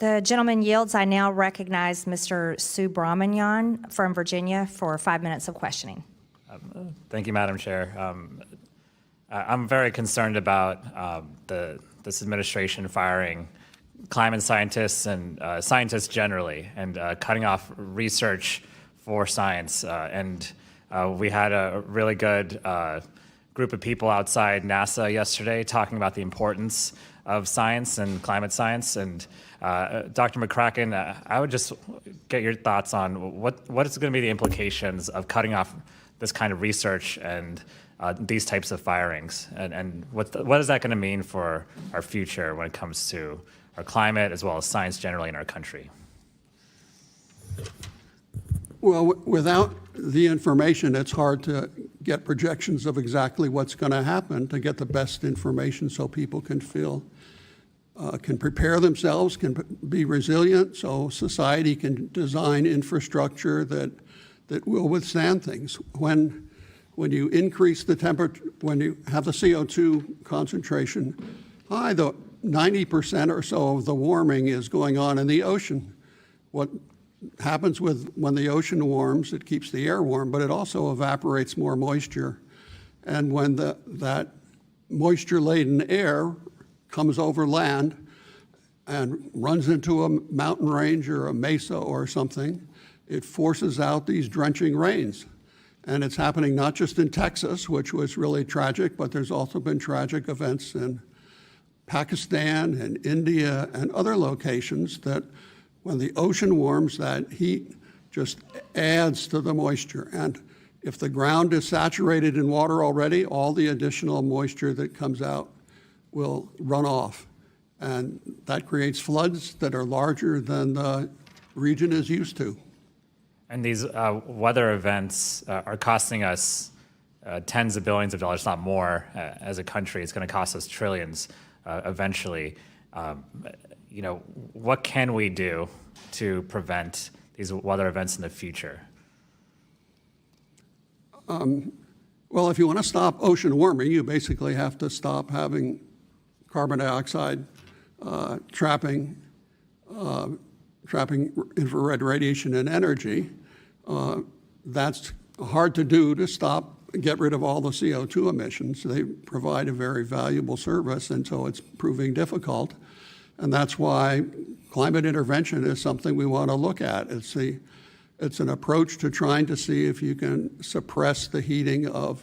The gentleman yields. I now recognize Mr. Subramanyam from Virginia for 5 minutes of questioning. Thank you, Madam Chair. I'm very concerned about this administration firing climate scientists and scientists generally, and cutting off research for science. We had a really good group of people outside NASA yesterday talking about the importance of science and climate science. And Dr. McCracken, I would just get your thoughts on what is going to be the implications of cutting off this kind of research and these types of firings, and what is that going to mean for our future when it comes to our climate as well as science generally in our country? Well, without the information, it's hard to get projections of exactly what's going to happen, to get the best information so people can prepare themselves, can be resilient, so society can design infrastructure that will withstand things. When you increase the temperature, when you have the CO2 concentration high, the 90% or so of the warming is going on in the ocean. What happens when the ocean warms, it keeps the air warm, but it also evaporates more moisture. And when that moisture-laden air comes over land and runs into a mountain range or a mesa or something, it forces out these drenching rains. And it's happening not just in Texas, which was really tragic, but there's also been tragic events in Pakistan and India and other locations that when the ocean warms, that heat just adds to the moisture. And if the ground is saturated in water already, all the additional moisture that comes out will run off. And that creates floods that are larger than the region is used to. And these weather events are costing us tens of billions of dollars, not more, as a country. It's going to cost us trillions eventually. What can we do to prevent these weather events in the future? Well, if you want to stop ocean warming, you basically have to stop having carbon dioxide trapping infrared radiation and energy. That's hard to do, to get rid of all the CO2 emissions. They provide a very valuable service, and so it's proving difficult. And that's why climate intervention is something we want to look at. It's an approach to trying to see if you can suppress the heating of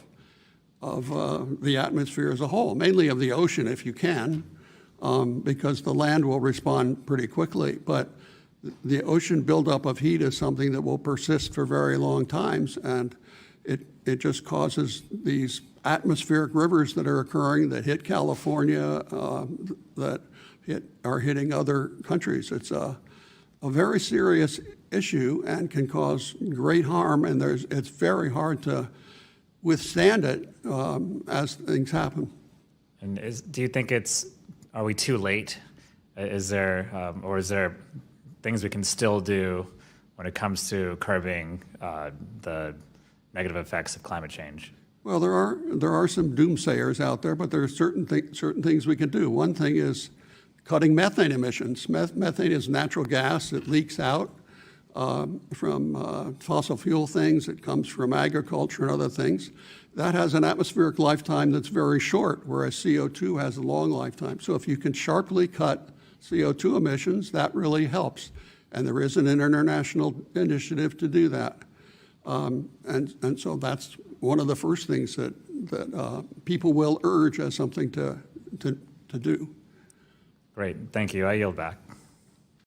the atmosphere as a whole, mainly of the ocean if you can, because the land will respond pretty quickly. But the ocean buildup of heat is something that will persist for very long times, and it just causes these atmospheric rivers that are occurring that hit California, that are hitting other countries. It's a very serious issue and can cause great harm, and it's very hard to withstand it as things happen. And do you think are we too late? Is there things we can still do when it comes to curbing the negative effects of climate change? Well, there are some doomsayers out there, but there are certain things we can do. One thing is cutting methane emissions. Methane is natural gas. It leaks out from fossil fuel things. It comes from agriculture and other things. That has an atmospheric lifetime that's very short, whereas CO2 has a long lifetime. So if you can sharply cut CO2 emissions, that really helps. And there is an international initiative to do that. And so that's one of the first things that people will urge as something to do. Great, thank you. I yield back.